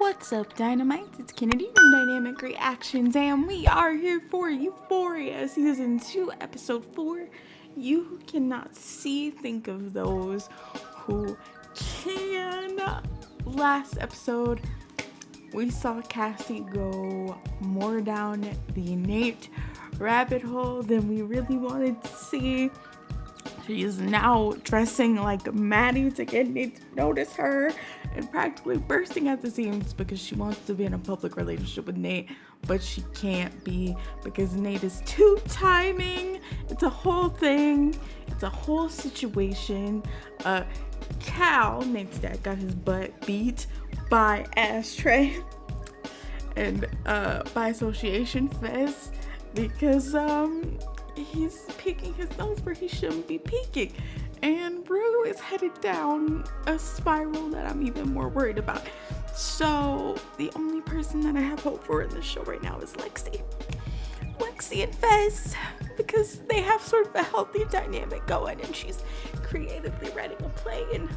What's up, Dynamites? It's Kennedy from Dynamic Reactions, and we are here for Euphoria Season 2, Episode 4. You cannot see. Think of those who can. Last episode, we saw Cassie go more down the Nate rabbit hole than we really wanted to see. She is now dressing like Maddie to get Nate to notice her and practically bursting at the seams because she wants to be in a public relationship with Nate, but she can't be because Nate is too timing. It's a whole thing. It's a whole situation. Cal, Nate's dad, got his butt beat by Ashtray and by association Fez because he's peeking his nose where he shouldn't be peeking. And Rue is headed down a spiral that I'm even more worried about. So the only person that I have hope for in this show right now is Lexi and Fez, because they have sort of a healthy dynamic going and she's creatively writing a play, and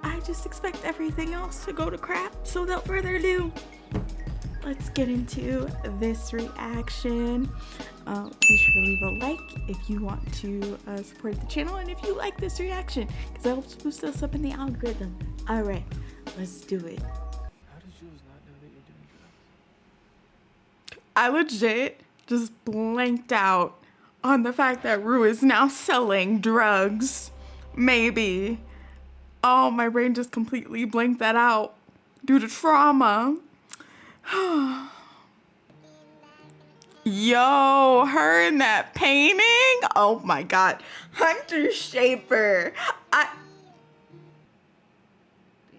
I just expect everything else to go to crap. So without further ado, let's get into this reaction. Be sure to leave a like if you want to support the channel and if you like this reaction, because it helps boost us up in the algorithm. Alright, let's do it. How does Jules not know that you're doing drugs? I legit just blanked out on the fact that Rue is now selling drugs. Maybe. Oh, my brain just completely blanked that out due to trauma. Yo, her in that painting? Oh my god. Hunter Shaper. The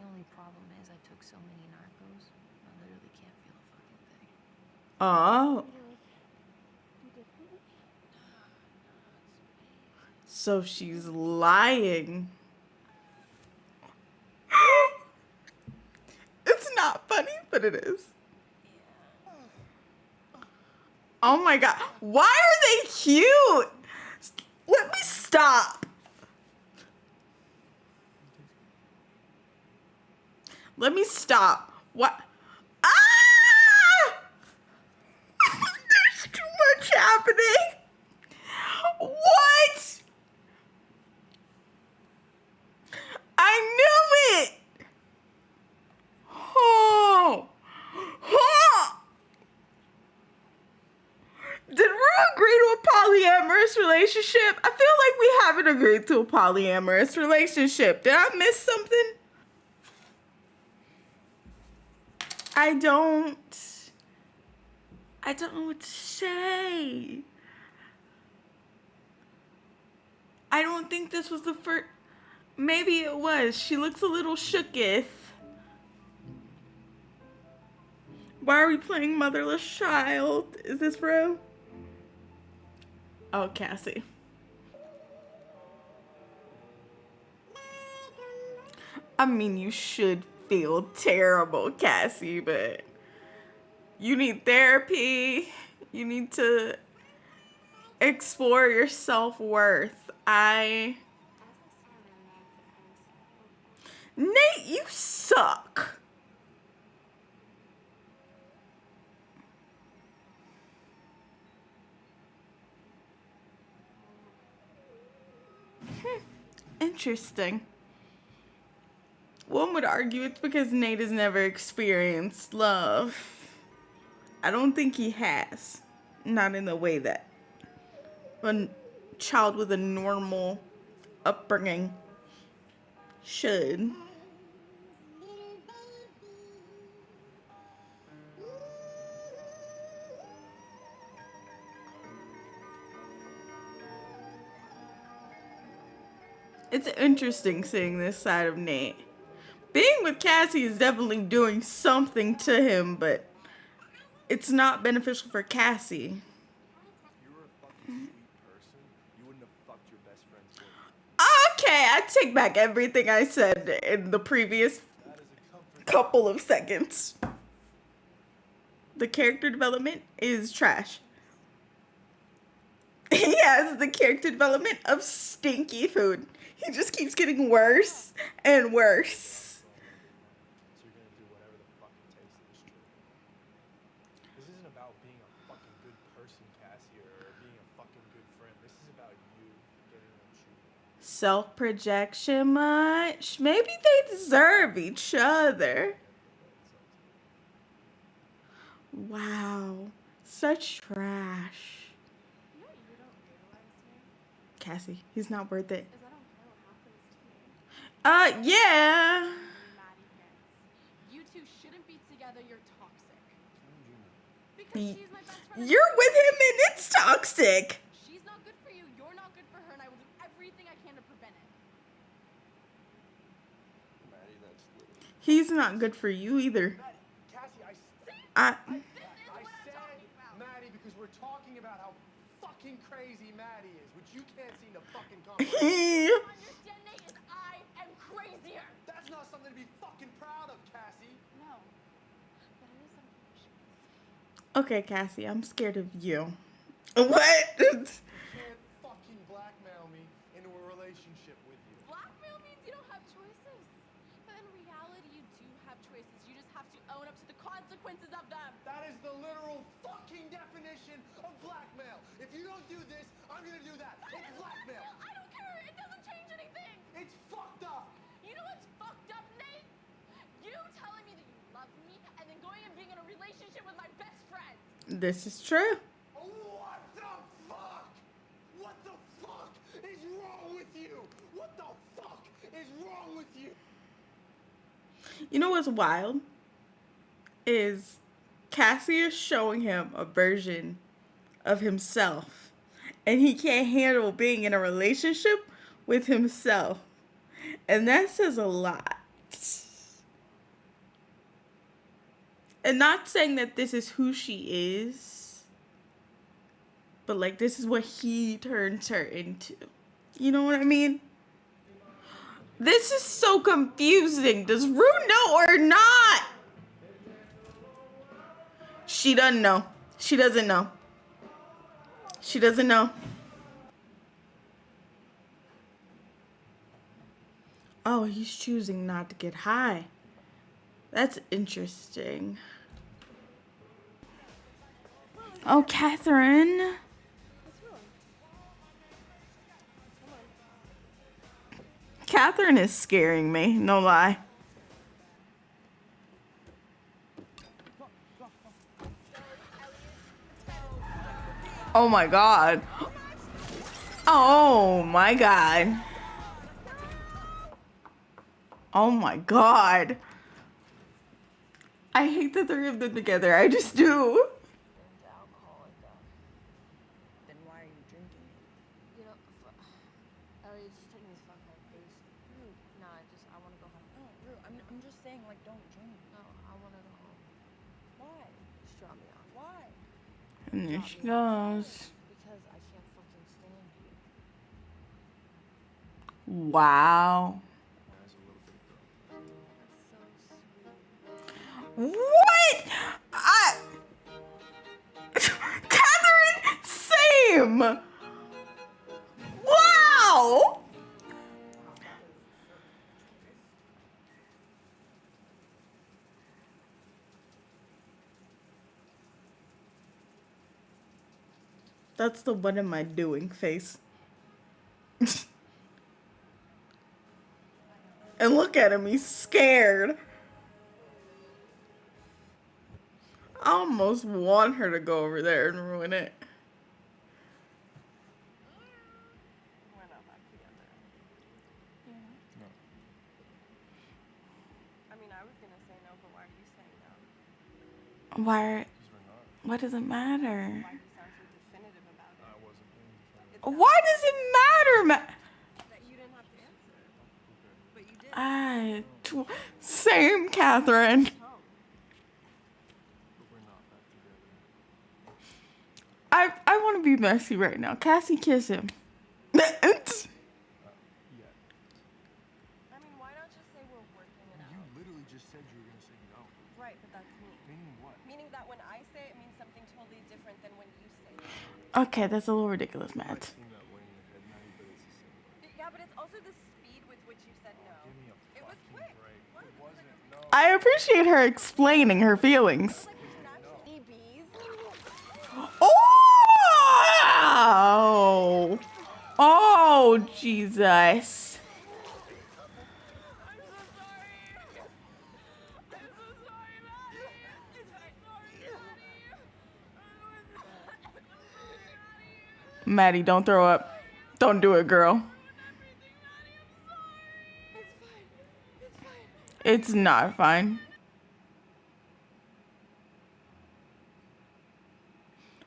only problem is I took so many narcos, I literally can't feel a fucking thing. Oh. So she's lying. It's not funny, but it is. Oh my god. Why are they cute? Let me stop. Let me stop. What? Ah! There's too much happening. What? I knew it. Oh. Oh. Did we agree to a polyamorous relationship? I feel like we haven't agreed to a polyamorous relationship. Did I miss something? I don't know what to say. I don't think this was the first. Maybe it was. She looks a little shooketh. Why are we playing motherless child? Is this Rue? Oh, Cassie. I mean, you should feel terrible, Cassie, but you need therapy. You need to explore your self-worth. Nate, you suck. Interesting. One would argue it's because Nate has never experienced love. I don't think he has. Not in the way that a child with a normal upbringing should. It's interesting seeing this side of Nate. Being with Cassie is definitely doing something to him, but it's not beneficial for Cassie. If you were a fucking sweet person, you wouldn't have fucked your best friend's boyfriend. Okay, I take back everything I said in the previous couple of seconds. The character development is trash. He has the character development of stinky food. He just keeps getting worse and worse. So you're gonna do whatever the fuck it self-projection much. Maybe they deserve each other. Wow, such trash. You know what you don't realize here? Cassie, he's not worth it. Is I don't care what happens to me. Yeah. Maddie hits. You two shouldn't be together. You're toxic. Because Y- she's my best friend. You're with him and it's toxic. She's not good for you. You're not good for her, and I will do everything I can to prevent it. Maddie, that's literally. He's not good for you either. Maddie, Cassie, I This is I what I'm said talking about. Maddie because we're talking about how fucking crazy Maddie is, which you can't seem to fucking comprehend. Understanding is I am crazier. That's not something to be fucking proud of, Cassie. No. But it is something she is. Okay, Cassie, I'm scared of you. What? You can't fucking blackmail me into a relationship with you. Blackmail means you don't have choices. But in reality, you do have choices. You just have to own up to the consequences of them. That is the literal fucking definition of blackmail. If you don't do this, I'm gonna do that. It's blackmail. I don't care. It doesn't change anything. It's fucked up. You know what's fucked up, Nate? You telling me that you love me and then going and being in a relationship with my best friend. This is true. What the fuck? What the fuck is wrong with you? What the fuck is wrong with you? You know what's wild? Is Cassie is showing him a version of himself. And he can't handle being in a relationship with himself. And that says a lot. And not saying that this is who she is, but like this is what he turns her into. You know what I mean? This is so confusing. Does Rue know or not? She doesn't know. She doesn't know. She doesn't know. Oh, he's choosing not to get high. That's interesting. Oh, Catherine. What's wrong? Come on. Catherine is scaring me, no lie. Oh my god. Oh my god. Oh my god. I hate the three of them together. I just do. Into alcohol like that. Then why are you drinking it? You know, Elliot's just taking his fuck out of face. Nah, I want to go home. No, Rue, I'm just saying, like, don't drink. No, I want to go home. Why? Just drop me off. Why? And there she goes. Because I can't fucking stand you. Wow. As a little bit girl. That's so sweet. What? Catherine, same. Wow. That's the what am I doing face. And look at him, he's scared. I almost want her to go over there and ruin it. We're not back together. No. I mean, I was gonna say no, but why are you saying no? Why? Because we're not. What does it matter? Why do you sound so definitive about I it? wasn't being definitive. Why does it matter? That you didn't have to answer. But you did. Same, Catherine. Home. But we're not back together. I want to be messy right now. Cassie, kiss him. Yeah. I mean, why not just say we're working it You out? literally just said you were gonna say no. Right, but that's me. Meaning what? Meaning that when I say it, it means something totally different than when you say it. Okay, that's a little ridiculous, It might Matt. seem that way in your head, Maddie, but it's the same. Yeah, but it's also the speed with which you said no. Give me a It was fucking quick. break. What? It wasn't. No. I appreciate her explaining her feelings. Like we should actually EBs. Oh! Oh, Jesus. Maddie, don't throw up. Don't do it, girl. It's not fine.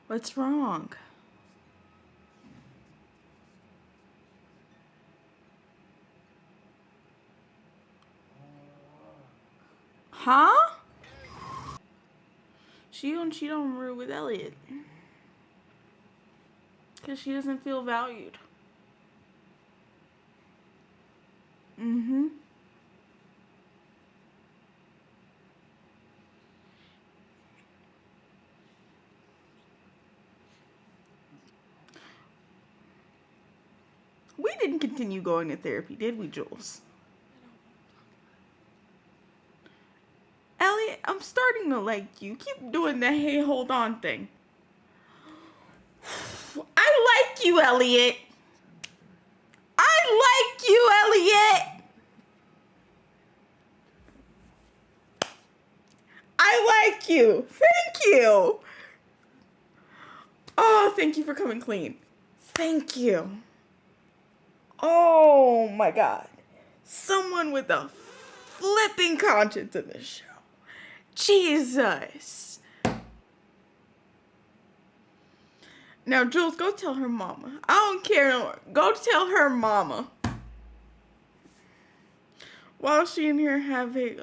What's wrong? Huh? She don't cheat on Rue with Elliot. Because she doesn't feel valued. Mm-hmm. We didn't continue going to therapy, did we, Jules? Elliot, I'm starting to like you. Keep doing the hey, hold on thing. I like you, Elliot. I like you, Elliot. I like you. Thank you. Oh, thank you for coming clean. Thank you. Oh my God. Someone with a flipping conscience in this show. Jesus. Now, Jules, go tell her mama. I don't care no more. Go tell her mama. While she in here having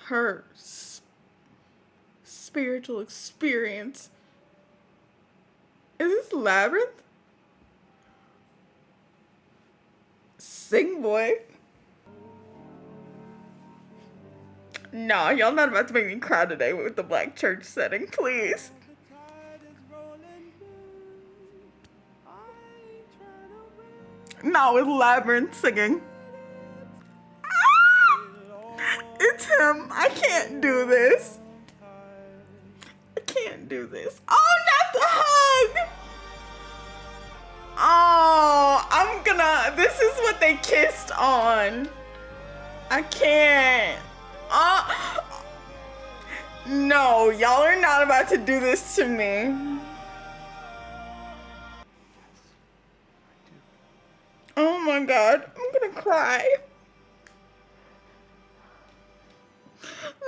her spiritual experience. Is this Labyrinth? Sing boy. Nah, y'all not about to make me cry today with the black church setting, please. Not with Labyrinth singing. It's him. I can't do this. I can't do this. Oh, not the hug. Oh, this is what they kissed on. I can't. No, y'all are not about to do this to me. Oh my God, I'm gonna cry.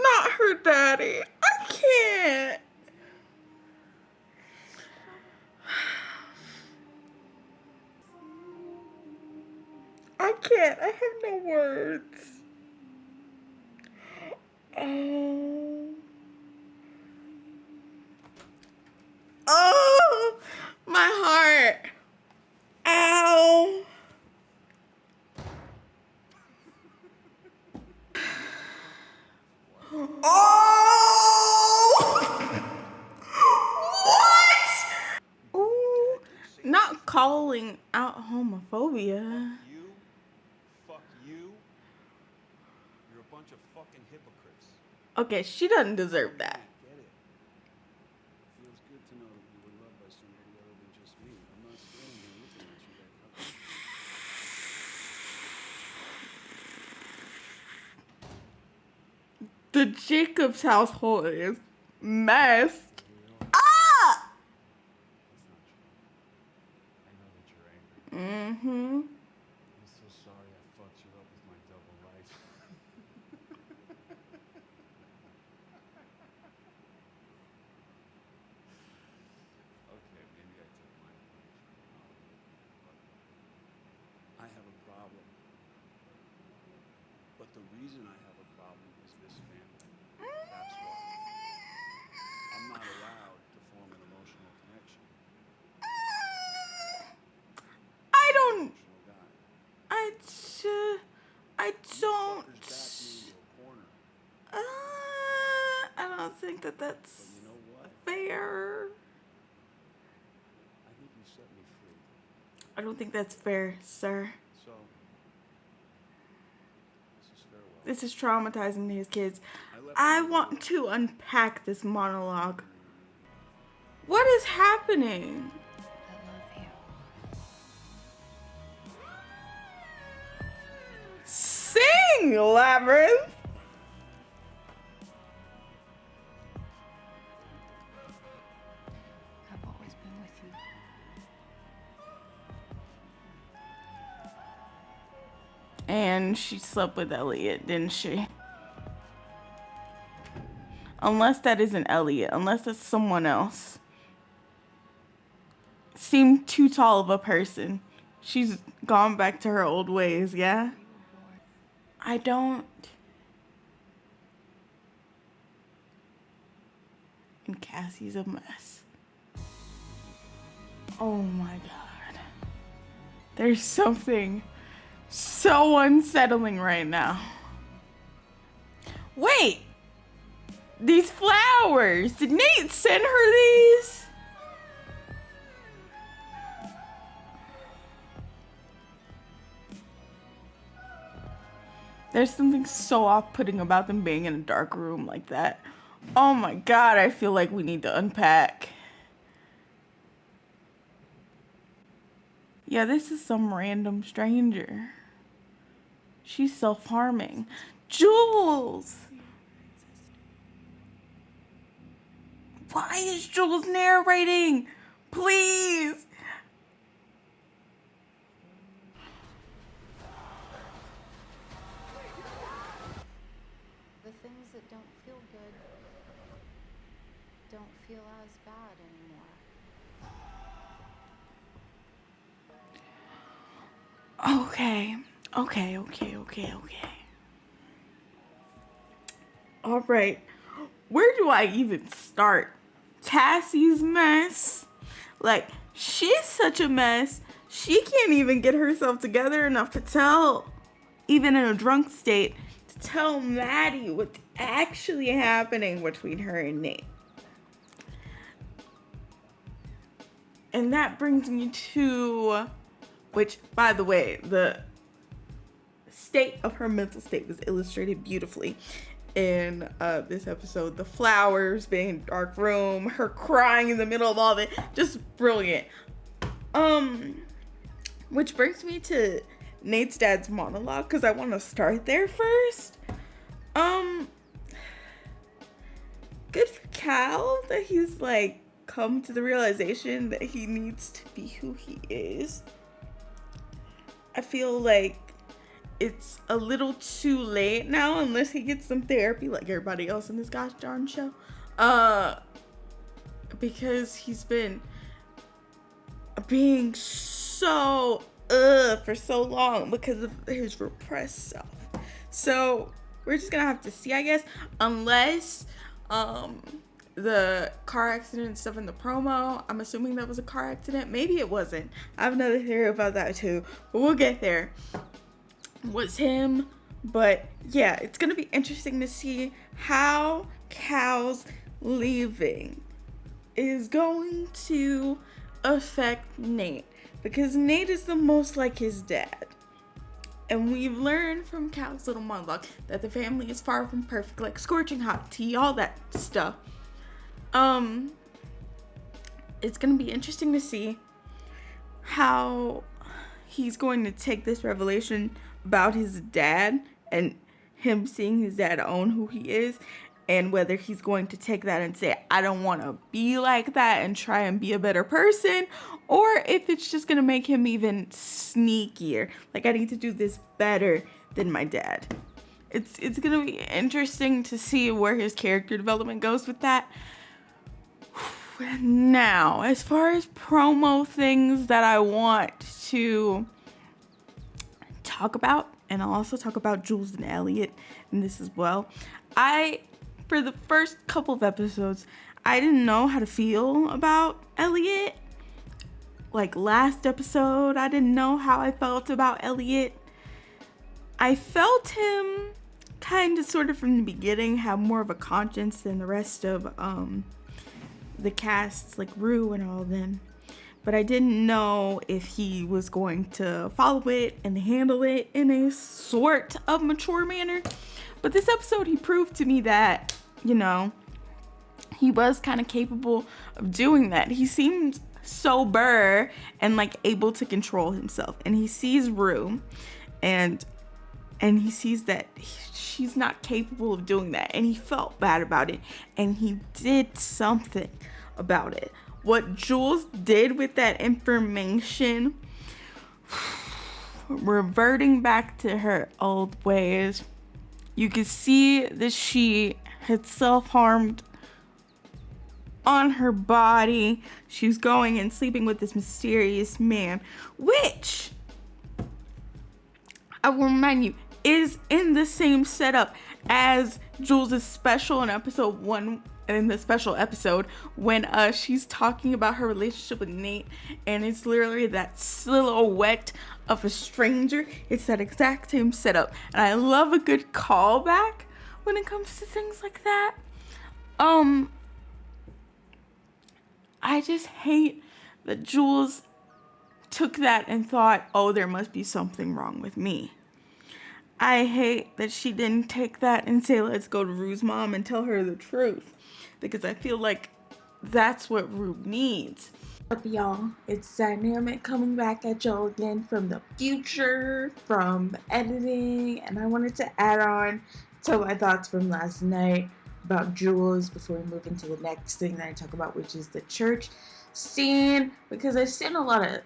Not her daddy. I can't. I can't. I have no words. Oh. Oh, my heart. Ow. Oh! What? Ooh, not calling out homophobia. Fuck you. You're a bunch of fucking hypocrites. Okay, she doesn't deserve that. Get it. Feels good to know that you were loved by somebody other than just me. I'm not standing here looking at you like that. The Jacobs household is messed. Ah! That's not true. I know that you're angry. Mm-hmm. I'm so sorry I fucked you up with my double life. Okay, maybe I took my punishment. I have a problem. But the reason I have a problem is this family. That's why. I'm not allowed to form an emotional connection. I don't. Emotional guy. I don't. Fuckers back me into a corner. I don't think that But that's you know what? fair. I think you set me free. I don't think that's fair, sir. So, this is farewell. This is traumatizing to his kids. left I you want to unpack this monologue. What is happening? I love you. Labyrinth. I've always been with you. And she slept with Elliot, didn't she? Unless that isn't Elliot, unless that's someone else. Seemed too tall of a person. She's gone back to her old ways, yeah? I don't. And Cassie's a mess. Oh my God. There's something so unsettling right now. Wait! These flowers! Did Nate send her these? There's something so off-putting about them being in a dark room like that. Oh my God, I feel like we need to unpack. Yeah, this is some random stranger. She's self-harming. Jules! Why is Jules narrating? Please! The things that don't feel good don't feel as bad anymore. Okay. All right. Where do I even start? Cassie's mess. Like, she's such a mess. She can't even get herself together enough to tell, even in a drunk state, to tell Maddie what's actually happening between her and Nate. And that brings me to, which, by the way, the state of her mental state was illustrated beautifully in this episode. The flowers, being in a dark room, her crying in the middle of all of it, just brilliant. Which brings me to Nate's dad's monologue, because I want to start there first. Good for Cal that he's like come to the realization that he needs to be who he is. I feel like it's a little too late now, unless he gets some therapy like everybody else in this gosh darn show. Because he's been being so for so long because of his repressed self. So we're just gonna have to see, I guess, unless the car accident stuff in the promo, I'm assuming that was a car accident. Maybe it wasn't. I have another theory about that too, but we'll get there. Was him. But yeah, it's gonna be interesting to see how Cal's leaving is going to affect Nate, because Nate is the most like his dad, and we've learned from Cal's little monologue that the family is far from perfect, like scorching hot tea, all that stuff. It's gonna be interesting to see how he's going to take this revelation about his dad and him seeing his dad own who he is, and whether he's going to take that and say, I don't want to be like that and try and be a better person, or if it's just going to make him even sneakier. Like, I need to do this better than my dad. It's going to be interesting to see where his character development goes with that. Now, as far as promo things that I want to talk about, and I'll also talk about Jules and Elliot in this as well. For the first couple of episodes, I didn't know how to feel about Elliot. Like last episode, I didn't know how I felt about Elliot. I felt him kind of sort of from the beginning have more of a conscience than the rest of the casts, like Rue and all of them. But I didn't know if he was going to follow it and handle it in a sort of mature manner. But this episode, he proved to me that, you know, he was kind of capable of doing that. He seemed sober and like able to control himself. And he sees Rue, and and he sees that she's not capable of doing that, and he felt bad about it, and he did something about it. What Jules did with that information, reverting back to her old ways, you could see that she had self-harmed on her body. She's going and sleeping with this mysterious man, which I will remind you is in the same setup as Jules' special in episode 1, in the special episode when she's talking about her relationship with Nate, and it's literally that silhouette of a stranger. It's that exact same setup, and I love a good callback when it comes to things like that. I just hate that Jules took that and thought, oh, there must be something wrong with me. I hate that she didn't take that and say, let's go to Rue's mom and tell her the truth, because I feel like that's what Rue needs. Up, y'all, it's Dynamic coming back at y'all again from the future, from editing, and I wanted to add on to my thoughts from last night about Jules before we move into the next thing that I talk about, which is the church scene, because I've seen a lot of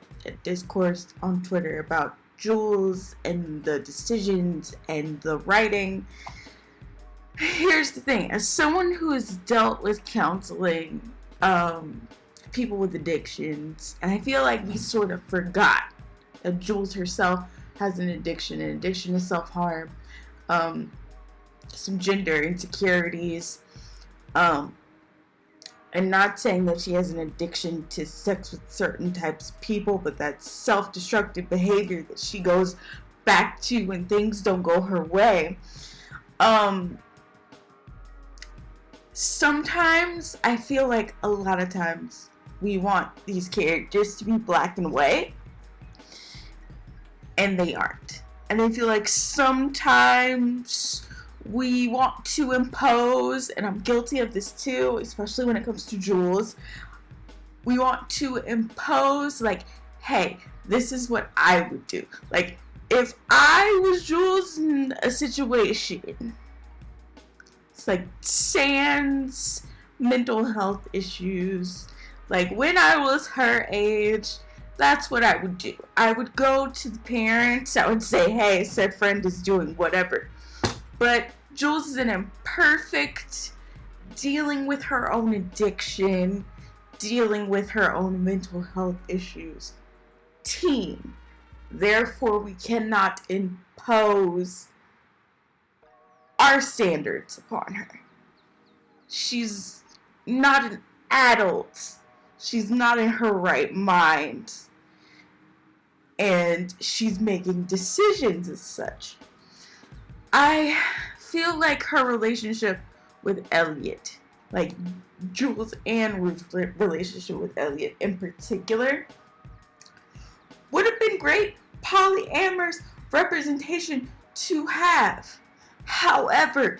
discourse on Twitter about Jules and the decisions and the writing. Here's the thing, as someone who has dealt with counseling people with addictions, and I feel like we sort of forgot that Jules herself has an addiction to self-harm, some gender insecurities, and not saying that she has an addiction to sex with certain types of people, but that self-destructive behavior that she goes back to when things don't go her way. Sometimes I feel like a lot of times we want these characters to be black and white, and they aren't. And I feel like sometimes we want to impose, and I'm guilty of this too, especially when it comes to Jules, we want to impose, like, hey, this is what I would do. Like, if I was Jules in a situation, it's like sans mental health issues, like when I was her age, that's what I would do. I would go to the parents, I would say, hey, said friend is doing whatever. But Jules is an imperfect, dealing with her own addiction, dealing with her own mental health issues teen. Therefore, we cannot impose our standards upon her. She's not an adult. She's not in her right mind. And she's making decisions as such. I feel like her relationship with Elliot, like Jules and Ruth's relationship with Elliot in particular, would have been great polyamorous representation to have. However,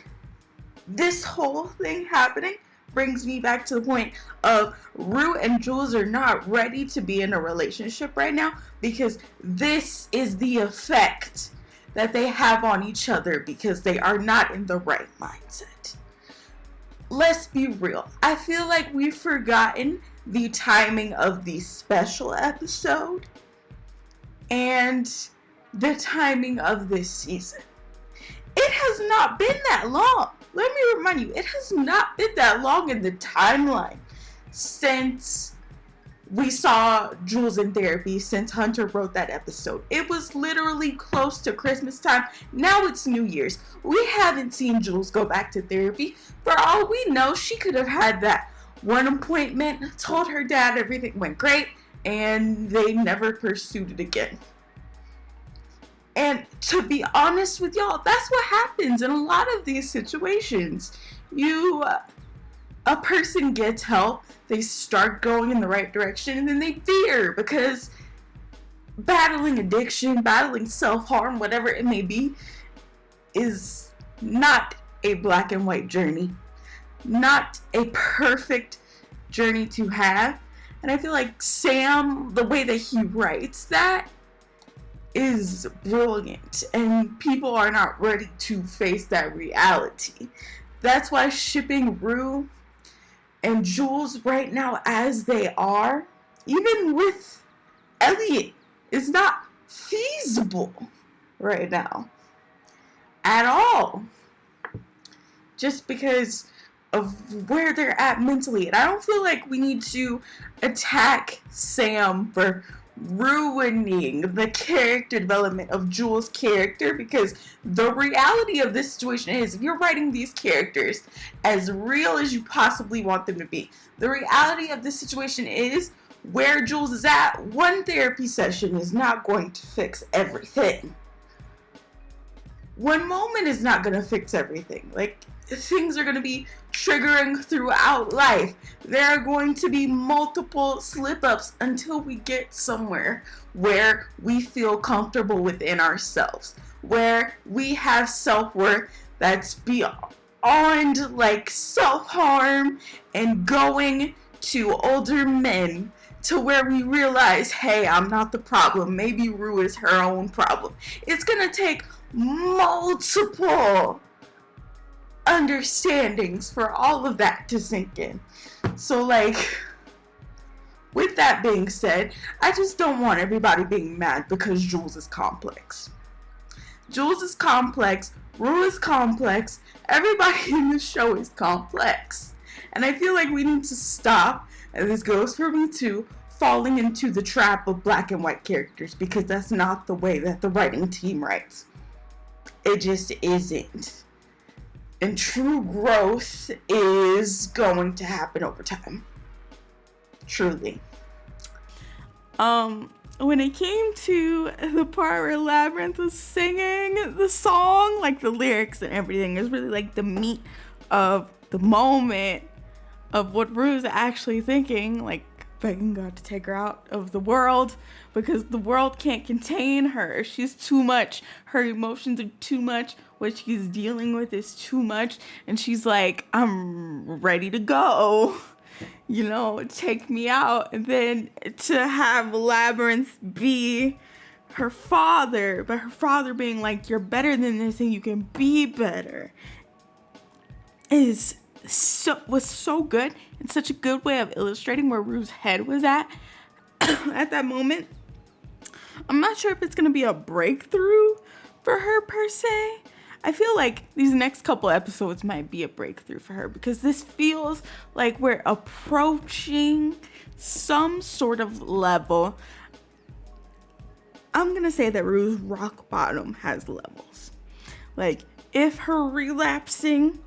this whole thing happening brings me back to the point of Rue and Jules are not ready to be in a relationship right now, because this is the effect that they have on each other, because they are not in the right mindset. Let's be real. I feel like we've forgotten the timing of the special episode and the timing of this season. It has not been that long. Let me remind you, it has not been that long in the timeline since we saw Jules in therapy, since Hunter wrote that episode. It was literally close to Christmas time. Now it's New Year's. We haven't seen Jules go back to therapy. For all we know, she could have had that one appointment, told her dad everything went great, and they never pursued it again. And to be honest with y'all, that's what happens in a lot of these situations. A person gets help, they start going in the right direction, and then they veer, because battling addiction, battling self-harm, whatever it may be, is not a black and white journey. Not a perfect journey to have. And I feel like Sam, the way that he writes that, is brilliant, and people are not ready to face that reality. That's why shipping Rue and Jules right now as they are, even with Elliot, is not feasible right now at all. Just because of where they're at mentally. And I don't feel like we need to attack Sam for ruining the character development of Jules' character, because the reality of this situation is, if you're writing these characters as real as you possibly want them to be, the reality of this situation is, where Jules is at, one therapy session is not going to fix everything. One moment is not going to fix everything. Like, things are going to be triggering throughout life. There are going to be multiple slip-ups until we get somewhere where we feel comfortable within ourselves, where we have self-worth that's beyond like self-harm and going to older men, to where we realize, hey, I'm not the problem. Maybe Rue is her own problem. It's going to take multiple understandings for all of that to sink in. So, like, with that being said, I just don't want everybody being mad because Jules is complex. Jules is complex, Rue is complex, everybody in the show is complex. And I feel like we need to stop, and this goes for me too, falling into the trap of black and white characters, because that's not the way that the writing team writes. It just isn't. And true growth is going to happen over time. Truly. When it came to the part where Labyrinth was singing the song, like the lyrics and everything, is really like the meat of the moment of what Rue's actually thinking, like begging God to take her out of the world because the world can't contain her. She's too much. Her emotions are too much. What she's dealing with is too much. And she's like, I'm ready to go. You know, take me out. And then to have Labyrinth be her father, but her father being like, you're better than this and you can be better, was so good, and such a good way of illustrating where Rue's head was at that moment. I'm not sure if it's gonna be a breakthrough for her per se. I feel like these next couple episodes might be a breakthrough for her, because this feels like we're approaching some sort of level. I'm gonna say that Rue's rock bottom has levels. Like, if her relapsing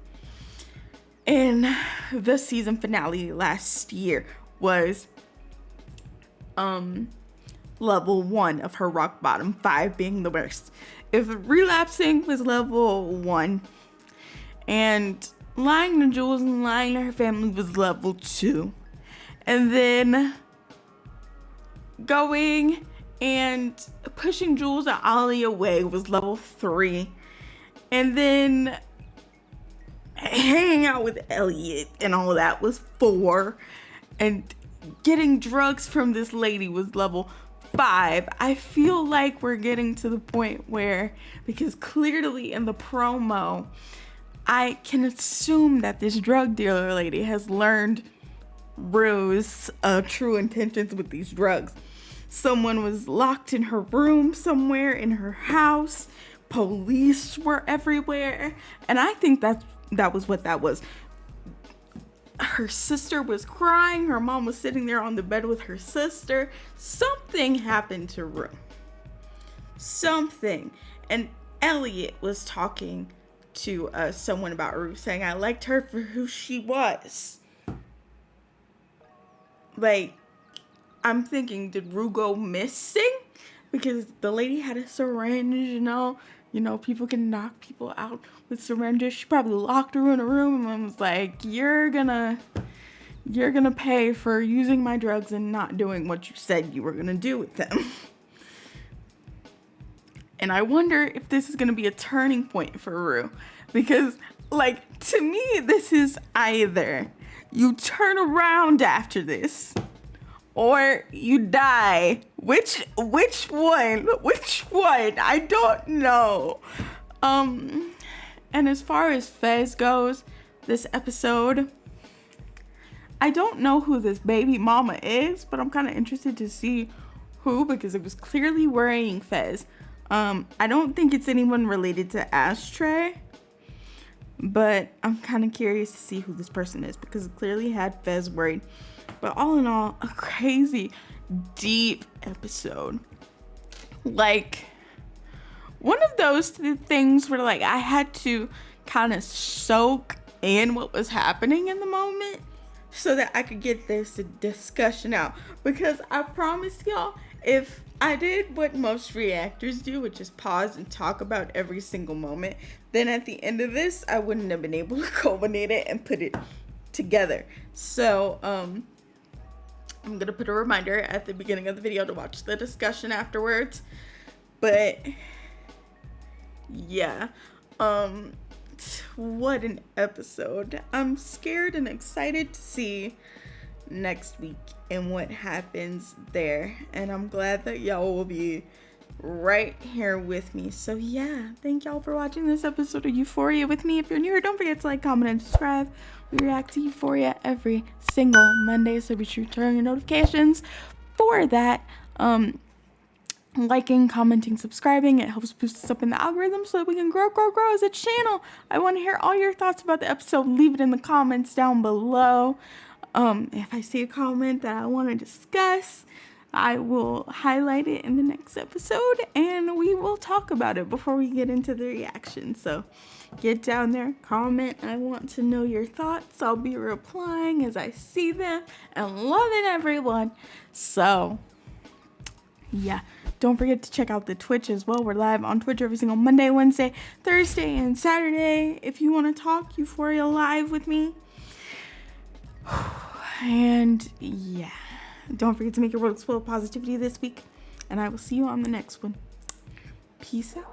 in the season finale last year was level 1 of her rock bottom, 5 being the worst. If relapsing was level 1 and lying to Jules and lying to her family was level 2, and then going and pushing Jules and Ollie away was level 3, and then hanging out with Elliot and all that was 4, and getting drugs from this lady was level 5. I feel like we're getting to the point where, because clearly in the promo, I can assume that this drug dealer lady has learned Rue's true intentions with these drugs. Someone was locked in her room somewhere in her house. Police were everywhere. And I think that was what that was. Her sister was crying. Her mom was sitting there on the bed with her sister. Something happened to Rue. Something. And Elliot was talking to someone about Rue, saying, I liked her for who she was. Like, I'm thinking, did Rue go missing? Because the lady had a syringe, you know, people can knock people out with syringes. She probably locked her in a room and was like, you're gonna pay for using my drugs and not doing what you said you were gonna do with them. And I wonder if this is gonna be a turning point for Rue. Because, like, to me, this is either you turn around after this, or you die. Which one? Which one? I don't know. And as far as Fez goes, this episode, I don't know who this baby mama is, but I'm kind of interested to see who, because it was clearly worrying Fez. I don't think it's anyone related to Ashtray, but I'm kind of curious to see who this person is, because it clearly had Fez worried. But all in all, a crazy, deep episode. Like, one of those things where, like, I had to kind of soak in what was happening in the moment so that I could get this discussion out. Because I promise y'all, if I did what most reactors do, which is pause and talk about every single moment, then at the end of this, I wouldn't have been able to culminate it and put it together. So, I'm going to put a reminder at the beginning of the video to watch the discussion afterwards. But, yeah. What an episode. I'm scared and excited to see next week and what happens there. And I'm glad that y'all will be right here with me. So yeah, thank y'all for watching this episode of Euphoria with me. If you're new, don't forget to like, comment, and subscribe. We react to Euphoria every single Monday, so be sure to turn on your notifications for that. Liking, commenting, subscribing, it helps boost us up in the algorithm so that we can grow as a channel. I want to hear all your thoughts about the episode. Leave it in the comments down below. If I see a comment that I want to discuss, I will highlight it in the next episode and we will talk about it before we get into the reaction. So get down there, comment. I want to know your thoughts. I'll be replying as I see them and loving everyone. So yeah, don't forget to check out the Twitch as well. We're live on Twitch every single Monday, Wednesday, Thursday, and Saturday. If you want to talk Euphoria live with me. And yeah, don't forget to make your world full of positivity this week. And I will see you on the next one. Peace out.